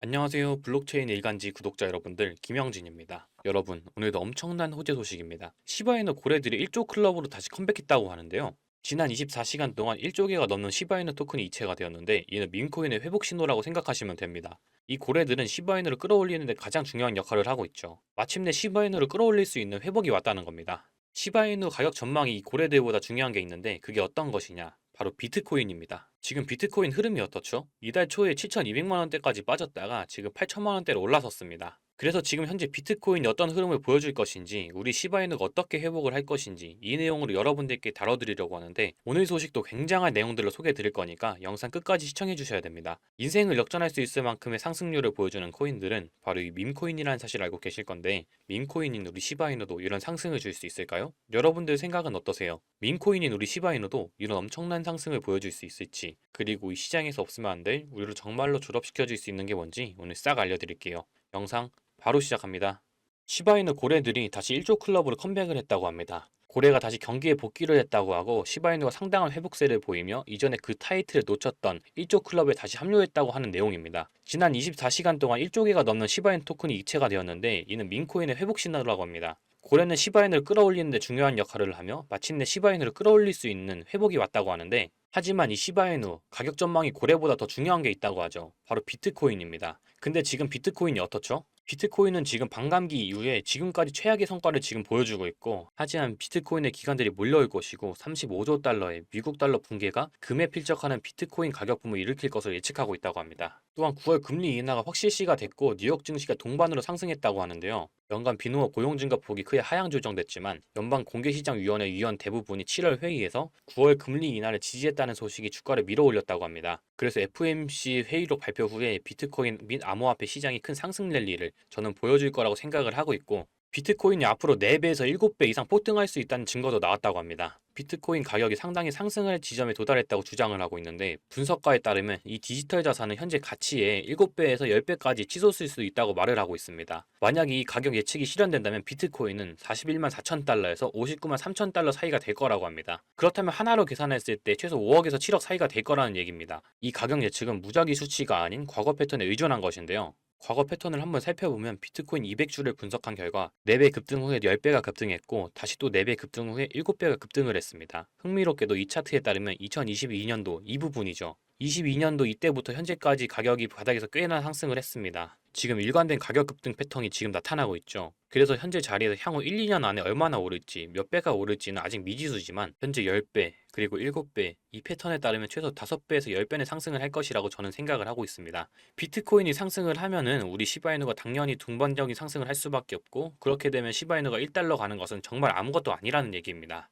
안녕하세요. 블록체인 일간지 구독자 여러분들, 김영진입니다. 여러분, 오늘도 엄청난 호재 소식입니다. 시바이누 고래들이 1조 클럽으로 다시 컴백했다고 하는데요. 지난 24시간 동안 1조 개가 넘는 시바이누 토큰이 이체가 되었는데, 이는 밈코인의 회복 신호라고 생각하시면 됩니다. 이 고래들은 시바이누를 끌어올리는 데 가장 중요한 역할을 하고 있죠. 마침내 시바이누를 끌어올릴 수 있는 회복이 왔다는 겁니다. 시바이누 가격 전망이 이 고래들보다 중요한 게 있는데, 그게 어떤 것이냐? 바로 비트코인입니다. 지금 비트코인 흐름이 어떻죠? 이달 초에 7,200만 원대까지 빠졌다가 지금 8천만 원대로 올라섰습니다. 그래서 지금 현재 비트코인이 어떤 흐름을 보여줄 것인지, 우리 시바이누가 어떻게 회복을 할 것인지 이 내용으로 여러분들께 다뤄드리려고 하는데, 오늘 소식도 굉장한 내용들로 소개해 드릴 거니까 영상 끝까지 시청해 주셔야 됩니다. 인생을 역전할 수 있을 만큼의 상승률을 보여주는 코인들은 바로 이 밈코인이라는 사실을 알고 계실 건데, 밈코인인 우리 시바이누도 이런 상승을 줄 수 있을까요? 여러분들 생각은 어떠세요? 밈코인인 우리 시바이누도 이런 엄청난 상승을 보여줄 수 있을지, 그리고 이 시장에서 없으면 안 될 우리를 정말로 졸업시켜줄 수 있는 게 뭔지 오늘 싹 알려드릴게요. 영상 바로 시작합니다. 시바이누 고래들이 다시 1조 클럽으로 컴백을 했다고 합니다. 고래가 다시 경기에 복귀를 했다고 하고, 시바이누가 상당한 회복세를 보이며 이전에 그 타이틀을 놓쳤던 1조 클럽에 다시 합류했다고 하는 내용입니다. 지난 24시간 동안 1조 개가 넘는 시바이누 토큰이 이체가 되었는데, 이는 민코인의 회복 신호라고 합니다. 고래는 시바이누를 끌어올리는 데 중요한 역할을 하며 마침내 시바이누를 끌어올릴 수 있는 회복이 왔다고 하는데, 하지만 이 시바이누 가격 전망이 고래보다 더 중요한 게 있다고 하죠. 바로 비트코인입니다. 근데 지금 비트코인이 어떻죠? 비트코인은 지금 반감기 이후에 지금까지 최악의 성과를 지금 보여주고 있고, 하지만 비트코인의 기관들이 몰려올 것이고 35조 달러의 미국 달러 붕괴가 금에 필적하는 비트코인 가격 붐을 일으킬 것을 예측하고 있다고 합니다. 또한 9월 금리 인하가 확실시가 됐고 뉴욕 증시가 동반으로 상승했다고 하는데요. 연간 비노어 고용 증가 폭이 크게 하향 조정됐지만 연방공개시장위원회 위원 대부분이 7월 회의에서 9월 금리 인하를 지지했다는 소식이 주가를 밀어올렸다고 합니다. 그래서 FOMC 회의록 발표 후에 비트코인 및 암호화폐 시장이 큰 상승 랠리를 저는 보여줄 거라고 생각을 하고 있고, 비트코인이 앞으로 4배에서 7배 이상 폭등할 수 있다는 증거도 나왔다고 합니다. 비트코인 가격이 상당히 상승할 지점에 도달했다고 주장을 하고 있는데, 분석가에 따르면 이 디지털 자산은 현재 가치의 7배에서 10배까지 치솟을 수 있다고 말을 하고 있습니다. 만약에 이 가격 예측이 실현된다면 비트코인은 41만 4천 달러에서 59만 3천 달러 사이가 될 거라고 합니다. 그렇다면 하나로 계산했을 때 최소 5억에서 7억 사이가 될 거라는 얘기입니다. 이 가격 예측은 무작위 수치가 아닌 과거 패턴에 의존한 것인데요. 과거 패턴을 한번 살펴보면 비트코인 200주를 분석한 결과 4배 급등 후에 10배가 급등했고, 다시 또 4배 급등 후에 7배가 급등을 했습니다. 흥미롭게도 이 차트에 따르면 2022년도 이 부분이죠. 22년도 이때부터 현재까지 가격이 바닥에서 꽤나 상승을 했습니다. 지금 일관된 가격 급등 패턴이 지금 나타나고 있죠. 그래서 현재 자리에서 향후 1, 2년 안에 얼마나 오를지, 몇 배가 오를지는 아직 미지수지만 현재 10배, 그리고 7배, 이 패턴에 따르면 최소 5배에서 10배는 상승을 할 것이라고 저는 생각을 하고 있습니다. 비트코인이 상승을 하면은 우리 시바이누가 당연히 동반적인 상승을 할 수밖에 없고, 그렇게 되면 시바이누가 1달러 가는 것은 정말 아무것도 아니라는 얘기입니다.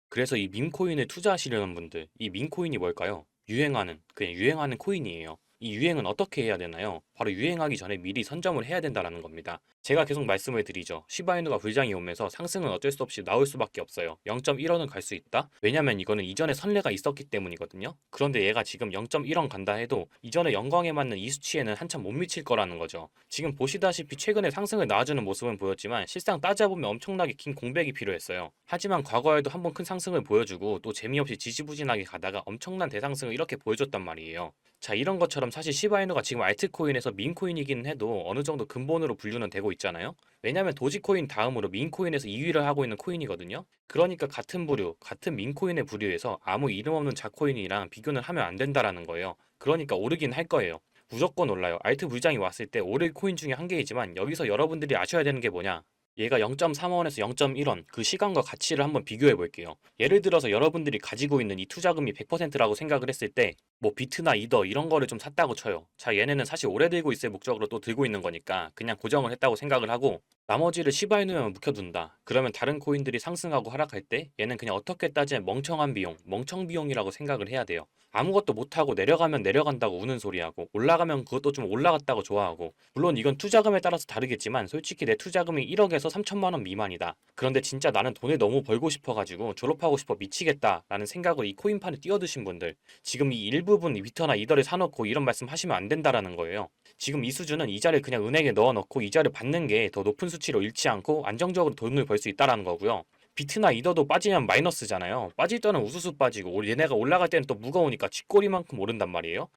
그래서 이 밈코인에 투자하시려는 분들, 이 밈코인이 뭘까요? 그냥 유행하는 코인이에요. 이 유행은 어떻게 해야 되나요? 바로 유행하기 전에 미리 선점을 해야 된다는 겁니다. 제가 계속 말씀을 드리죠. 시바이누가 불장이 오면서 상승은 어쩔 수 없이 나올 수밖에 없어요. 0.1원은 갈 수 있다? 왜냐면 이거는 이전에 선례가 있었기 때문이거든요. 그런데 얘가 지금 0.1원 간다 해도 이전에 영광에 맞는 이 수치에는 한참 못 미칠 거라는 거죠. 지금 보시다시피 최근에 상승을 낳아주는 모습은 보였지만 실상 따져보면 엄청나게 긴 공백이 필요했어요. 하지만 과거에도 한번 큰 상승을 보여주고 또 재미없이 지지부진하게 가다가 엄청난 대상승을 이렇게 보여줬단 말이에요. 자, 이런 것처럼 사실 시바이누가 지금 알트코인에서 민코인이긴 해도 어느 정도 근본으로 분류는 되고 있잖아요. 왜냐면 도지코인 다음으로 민코인에서 2위를 하고 있는 코인이거든요. 그러니까 같은 부류, 같은 민코인의 부류에서 아무 이름 없는 자코인이랑 비교는 하면 안 된다라는 거예요. 그러니까 오르긴 할 거예요. 무조건 올라요. 알트 불장이 왔을 때 오를 코인 중에 한 개이지만, 여기서 여러분들이 아셔야 되는 게 뭐냐? 얘가 0.3원에서 0.1원 그 시간과 가치를 한번 비교해 볼게요. 예를 들어서 여러분들이 가지고 있는 이 투자금이 100%라고 생각을 했을 때, 뭐 비트나 이더 이런 거를 좀 샀다고 쳐요. 자, 얘네는 사실 오래 들고 있을 목적으로 또 들고 있는 거니까 그냥 고정을 했다고 생각을 하고, 나머지를 시바이누에만 묵혀둔다. 그러면 다른 코인들이 상승하고 하락할 때 얘는 그냥 어떻게 따지면 멍청한 비용, 멍청 비용이라고 생각을 해야 돼요. 아무것도 못하고 내려가면 내려간다고 우는 소리하고, 올라가면 그것도 좀 올라갔다고 좋아하고, 물론 이건 투자금에 따라서 다르겠지만 솔직히 내 투자금이 1억에서 3천만 원 미만이다. 그런데 진짜 나는 돈을 너무 벌고 싶어가지고 졸업하고 싶어 미치겠다 라는 생각으로 이 코인판에 뛰어드신 분들, 지금 이 일부분 위터나 이더를 사놓고 이런 말씀 하시면 안 된다라는 거예요. 지금 이 수준은 이자를 그냥 은행에 넣어놓고 이자를 받는 게 더 높은 수치로 잃지 않고 안정적으로 돈을 벌 수 있다라는 거고요. 비트나 이더도 빠지면 마이너스잖아요. 빠질 때는 우수수 빠지고 얘네가 올라갈 때는 또 무거우니까 쥐꼬리만큼 오른단 말이에요.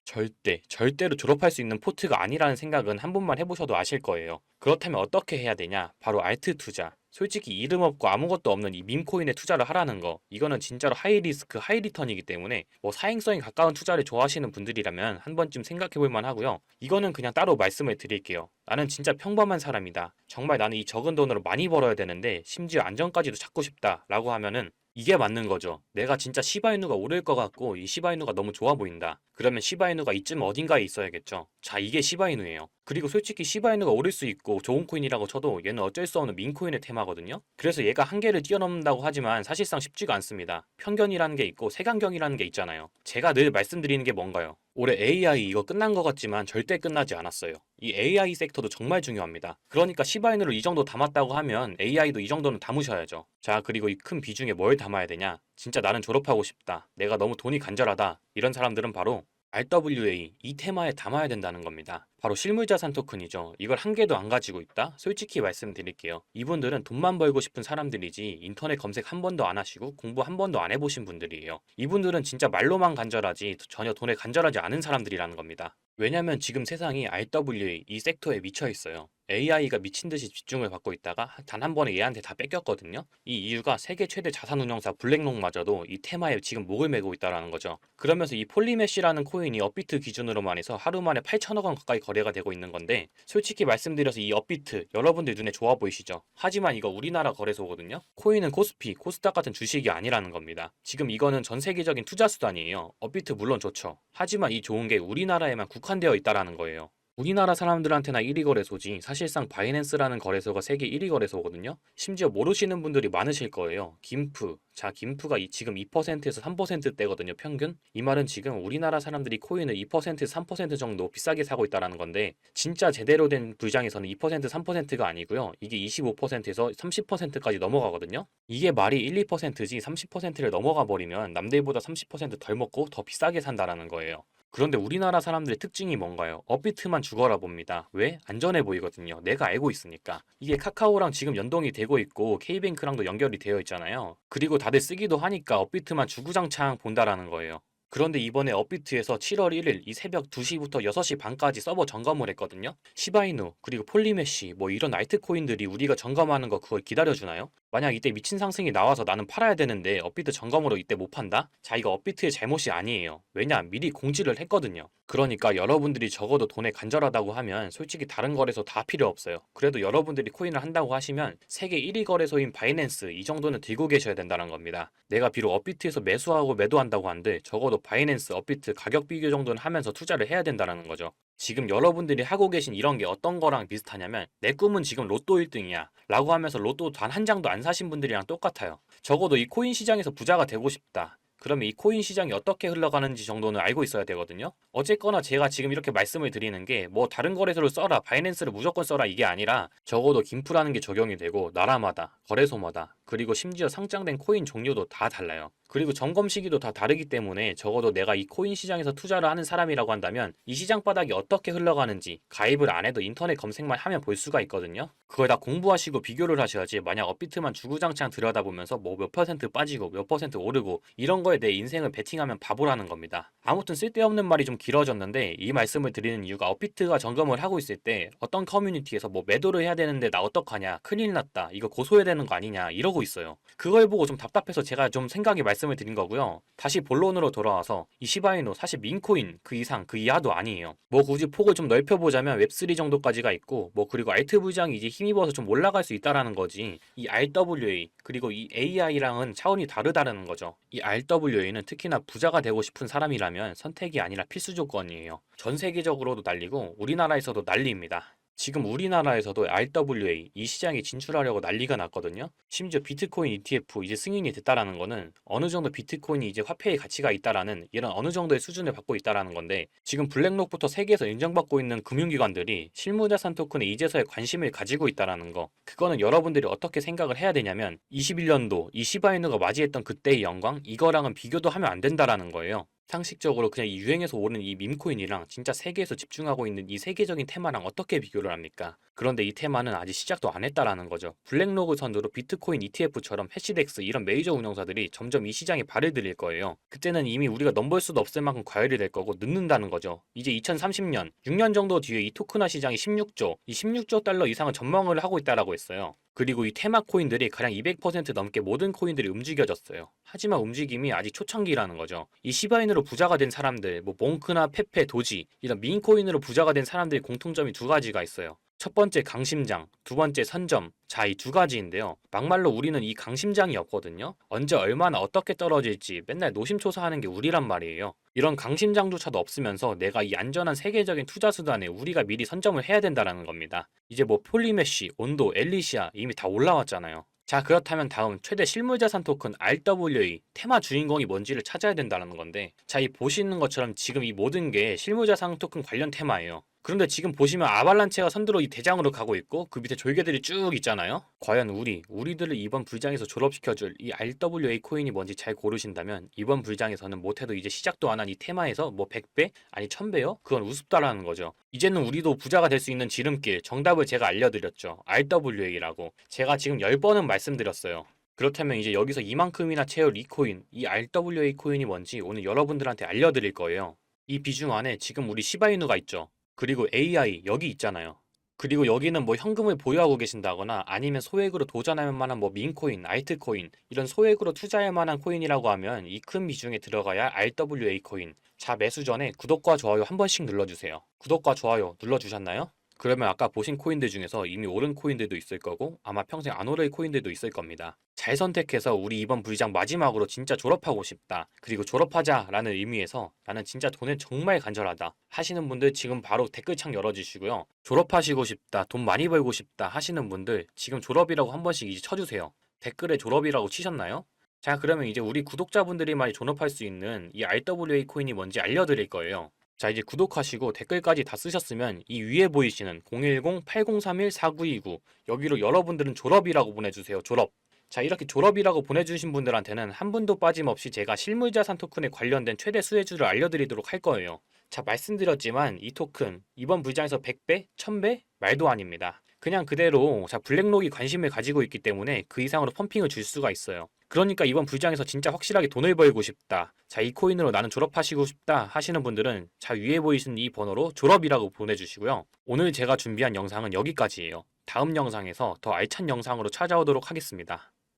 절대로 졸업할 수 있는 포트가 아니라는 생각은 한 번만 해보셔도 아실 거예요. 그렇다면 어떻게 해야 되냐? 바로 알트 투자. 솔직히 이름 없고 아무것도 없는 이 밈코인에 투자를 하라는 거, 이거는 진짜로 하이 리스크 하이 리턴이기 때문에 뭐 사행성에 가까운 투자를 좋아하시는 분들이라면 한 번쯤 생각해 볼 만하고요. 이거는 그냥 따로 말씀을 드릴게요. 나는 진짜 평범한 사람이다. 정말 나는 이 적은 돈으로 많이 벌어야 되는데 심지어 안정까지도 찾고 싶다 라고 하면은 이게 맞는 거죠. 내가 진짜 시바이누가 오를 것 같고 이 시바이누가 너무 좋아 보인다. 그러면 시바이누가 이쯤 어딘가에 있어야겠죠. 자, 이게 시바이누예요. 그리고 솔직히 시바이누가 오를 수 있고 좋은 코인이라고 쳐도 얘는 어쩔 수 없는 민코인의 테마거든요. 그래서 얘가 한계를 뛰어넘는다고 하지만 사실상 쉽지가 않습니다. 편견이라는 게 있고 색안경이라는 게 있잖아요. 제가 늘 말씀드리는 게 뭔가요? 올해 AI 이거 끝난 것 같지만 절대 끝나지 않았어요. 이 AI 섹터도 정말 중요합니다. 그러니까 시바이누를 이 정도 담았다고 하면 AI도 이 정도는 담으셔야죠. 자, 그리고 이 큰 비중에 뭘 담아야 되냐? 진짜 나는 졸업하고 싶다. 내가 너무 돈이 간절하다. 이런 사람들은 바로 RWA, 이 테마에 담아야 된다는 겁니다. 바로 실물자산 토큰이죠. 이걸 한 개도 안 가지고 있다? 솔직히 말씀드릴게요. 이분들은 돈만 벌고 싶은 사람들이지 인터넷 검색 한 번도 안 하시고 공부 한 번도 안 해보신 분들이에요. 이분들은 진짜 말로만 간절하지 전혀 돈에 간절하지 않은 사람들이라는 겁니다. 왜냐면 지금 세상이 RWA, 이 섹터에 미쳐 있어요. AI가 미친 듯이 집중을 받고 있다가 단 한 번에 얘한테 다 뺏겼거든요. 이 이유가 세계 최대 자산운용사 블랙록마저도 이 테마에 지금 목을 메고 있다라는 거죠. 그러면서 이 폴리메쉬라는 코인이 업비트 기준으로만 해서 하루 만에 8천억 원 가까이 거래가 되고 있는 건데, 솔직히 말씀드려서 이 업비트 여러분들 눈에 좋아 보이시죠? 하지만 이거 우리나라 거래소거든요. 코인은 코스피, 코스닥 같은 주식이 아니라는 겁니다. 지금 이거는 전 세계적인 투자 수단이에요. 업비트 물론 좋죠. 하지만 이 좋은 게 우리나라에만 국한되어 있다라는 거예요. 우리나라 사람들한테나 1위 거래소지, 사실상 바이낸스라는 거래소가 세계 1위 거래소거든요. 심지어 모르시는 분들이 많으실 거예요. 김프. 자, 김프가 지금 2%에서 3%대거든요, 평균. 이 말은 지금 우리나라 사람들이 코인을 2%에서 3% 정도 비싸게 사고 있다는 건데, 진짜 제대로 된 불장에서는 2% 3%가 아니고요. 이게 25%에서 30%까지 넘어가거든요. 이게 말이 1, 2%지 30%를 넘어가 버리면 남들보다 30%덜 먹고 더 비싸게 산다라는 거예요. 그런데 우리나라 사람들의 특징이 뭔가요? 업비트만 죽어라 봅니다. 왜? 안전해 보이거든요. 내가 알고 있으니까. 이게 카카오랑 지금 연동이 되고 있고 K뱅크랑도 연결이 되어 있잖아요. 그리고 다들 쓰기도 하니까 업비트만 주구장창 본다라는 거예요. 그런데 이번에 업비트에서 7월 1일 이 새벽 2시부터 6시 반까지 서버 점검을 했거든요. 시바이누, 그리고 폴리메시, 뭐 이런 알트코인들이 우리가 점검하는 거 그걸 기다려주나요? 만약 이때 미친 상승이 나와서 나는 팔아야 되는데 업비트 점검으로 이때 못 판다? 자, 이거 업비트의 잘못이 아니에요. 왜냐? 미리 공지를 했거든요. 그러니까 여러분들이 적어도 돈에 간절하다고 하면 솔직히 다른 거래소 다 필요 없어요. 그래도 여러분들이 코인을 한다고 하시면 세계 1위 거래소인 바이낸스 이 정도는 들고 계셔야 된다는 겁니다. 내가 비록 업비트에서 매수하고 매도한다고 한들 적어도 바이낸스, 업비트 가격 비교 정도는 하면서 투자를 해야 된다는 거죠. 지금 여러분들이 하고 계신 이런 게 어떤 거랑 비슷하냐면, 내 꿈은 지금 로또 1등이야 라고 하면서 로또 단 한 장도 안 사신 분들이랑 똑같아요. 적어도 이 코인 시장에서 부자가 되고 싶다. 그러면 이 코인 시장이 어떻게 흘러가는지 정도는 알고 있어야 되거든요. 어쨌거나 제가 지금 이렇게 말씀을 드리는 게 뭐 다른 거래소를 써라, 바이낸스를 무조건 써라 이게 아니라, 적어도 김프라는 게 적용이 되고 나라마다, 거래소마다, 그리고 심지어 상장된 코인 종류도 다 달라요. 그리고 점검 시기도 다 다르기 때문에 적어도 내가 이 코인 시장에서 투자를 하는 사람이라고 한다면 이 시장 바닥이 어떻게 흘러가는지 가입을 안 해도 인터넷 검색만 하면 볼 수가 있거든요. 그걸 다 공부하시고 비교를 하셔야지, 만약 업비트만 주구장창 들여다보면서 뭐 몇 퍼센트 빠지고 몇 퍼센트 오르고 이런 거에 내 인생을 베팅하면 바보라는 겁니다. 아무튼 쓸데없는 말이 좀 길어졌는데, 이 말씀을 드리는 이유가 업비트가 점검을 하고 있을 때 어떤 커뮤니티에서 뭐 매도를 해야 되는데 나 어떡하냐, 큰일 났다, 이거 고소해야 되는 거 아니냐 이러고 있어요. 그걸 보고 좀 답답해서 제가 좀 생각이 말씀을 드린 거고요. 다시 본론으로 돌아와서 이 시바이누 사실 민코인 그 이상 그 이하도 아니에요. 뭐 굳이 폭을 좀 넓혀보자면 웹3 정도까지가 있고, 뭐 그리고 알트 부장이 이제 힘입어서 좀 올라갈 수 있다라는 거지, 이 RWA 그리고 이 AI랑은 차원이 다르다는 거죠. 이 RWA는 특히나 부자가 되고 싶은 사람이라면 선택이 아니라 필수 조건이에요. 전 세계적으로도 난리고 우리나라에서도 난리입니다. 지금 우리나라에서도 RWA 이 시장에 진출하려고 난리가 났거든요. 심지어 비트코인 ETF 이제 승인이 됐다라는 거는 어느 정도 비트코인이 이제 화폐의 가치가 있다라는 이런 어느 정도의 수준을 받고 있다라는 건데, 지금 블랙록부터 세계에서 인정받고 있는 금융기관들이 실무자산 토큰에 이제서야 관심을 가지고 있다라는 거, 그거는 여러분들이 어떻게 생각을 해야 되냐면 21년도 이 시바이누가 맞이했던 그때의 영광, 이거랑은 비교도 하면 안 된다라는 거예요. 상식적으로 그냥 이 유행에서 오른 이 밈코인이랑 진짜 세계에서 집중하고 있는 이 세계적인 테마랑 어떻게 비교를 합니까? 그런데 이 테마는 아직 시작도 안 했다라는 거죠. 블랙로그 선두로 비트코인 ETF처럼 해시덱스 이런 메이저 운영사들이 점점 이 시장에 발을 들일 거예요. 그때는 이미 우리가 넘볼 수도 없을 만큼 과열이 될 거고 늦는다는 거죠. 이제 2030년, 6년 정도 뒤에 이 토크나 시장이 16조, 이 16조 달러 이상을 전망을 하고 있다라고 했어요. 그리고 이 테마 코인들이 가량 200% 넘게 모든 코인들이 움직여졌어요. 하지만 움직임이 아직 초창기라는 거죠. 이 시바인으로 부자가 된 사람들, 뭐 몽크나 페페, 도지 이런 민 코인으로 부자가 된 사람들의 공통점이 두 가지가 있어요. 첫 번째 강심장, 두 번째 선점. 자, 이 두 가지인데요. 막말로 우리는 이 강심장이 없거든요. 언제 얼마나 어떻게 떨어질지 맨날 노심초사하는 게 우리란 말이에요. 이런 강심장조차도 없으면서 내가 이 안전한 세계적인 투자 수단에 우리가 미리 선점을 해야 된다라는 겁니다. 이제 뭐 폴리메쉬, 온도, 엘리시아 이미 다 올라왔잖아요. 자, 그렇다면 다음 최대 실물자산 토큰 RWA 테마 주인공이 뭔지를 찾아야 된다는 건데, 자, 이 보시는 것처럼 지금 이 모든 게 실물자산 토큰 관련 테마예요. 그런데 지금 보시면 아발란체가 선두로 이 대장으로 가고 있고 그 밑에 졸개들이 쭉 있잖아요. 과연 우리들을 이번 불장에서 졸업시켜줄 이 RWA 코인이 뭔지 잘 고르신다면 이번 불장에서는 못해도 이제 시작도 안 한 이 테마에서 뭐 100배? 아니 1000배요? 그건 우습다라는 거죠. 이제는 우리도 부자가 될 수 있는 지름길, 정답을 제가 알려드렸죠. RWA라고. 제가 지금 10번은 말씀드렸어요. 그렇다면 이제 여기서 이만큼이나 채울 이 코인, 이 RWA 코인이 뭔지 오늘 여러분들한테 알려드릴 거예요. 이 비중 안에 지금 우리 시바이누가 있죠. 그리고 AI 여기 있잖아요. 그리고 여기는 뭐 현금을 보유하고 계신다거나 아니면 소액으로 도전할 만한 뭐 민코인, 알트코인 이런 소액으로 투자할 만한 코인이라고 하면 이 큰 비중에 들어가야 RWA 코인. 자, 매수 전에 구독과 좋아요 한 번씩 눌러주세요. 구독과 좋아요 눌러주셨나요? 그러면 아까 보신 코인들 중에서 이미 오른 코인들도 있을 거고 아마 평생 안 오를 코인들도 있을 겁니다. 잘 선택해서 우리 이번 불장 마지막으로 진짜 졸업하고 싶다. 그리고 졸업하자 라는 의미에서 나는 진짜 돈에 정말 간절하다 하시는 분들 지금 바로 댓글창 열어주시고요. 졸업하시고 싶다, 돈 많이 벌고 싶다 하시는 분들 지금 졸업이라고 한 번씩 이제 쳐주세요. 댓글에 졸업이라고 치셨나요? 자, 그러면 이제 우리 구독자분들이 많이 존업할 수 있는 이 RWA 코인이 뭔지 알려드릴 거예요. 자, 이제 구독하시고 댓글까지 다 쓰셨으면 이 위에 보이시는 010-8031-4929 여기로 여러분들은 졸업이라고 보내주세요. 졸업. 자, 이렇게 졸업이라고 보내주신 분들한테는 한 분도 빠짐없이 제가 실물자산 토큰에 관련된 최대 수혜주를 알려드리도록 할 거예요. 자, 말씀드렸지만 이 토큰 이번 불장에서 100배, 1000배? 말도 아닙니다. 그냥 그대로 자 블랙록이 관심을 가지고 있기 때문에 그 이상으로 펌핑을 줄 수가 있어요. 그러니까 이번 불장에서 진짜 확실하게 돈을 벌고 싶다. 자, 이 코인으로 나는 졸업하시고 싶다 하시는 분들은 자 위에 보이시는 이 번호로 졸업이라고 보내주시고요. 오늘 제가 준비한 영상은 여기까지예요. 다음 영상에서 더 알찬 영상으로 찾아오도록 하겠습니다.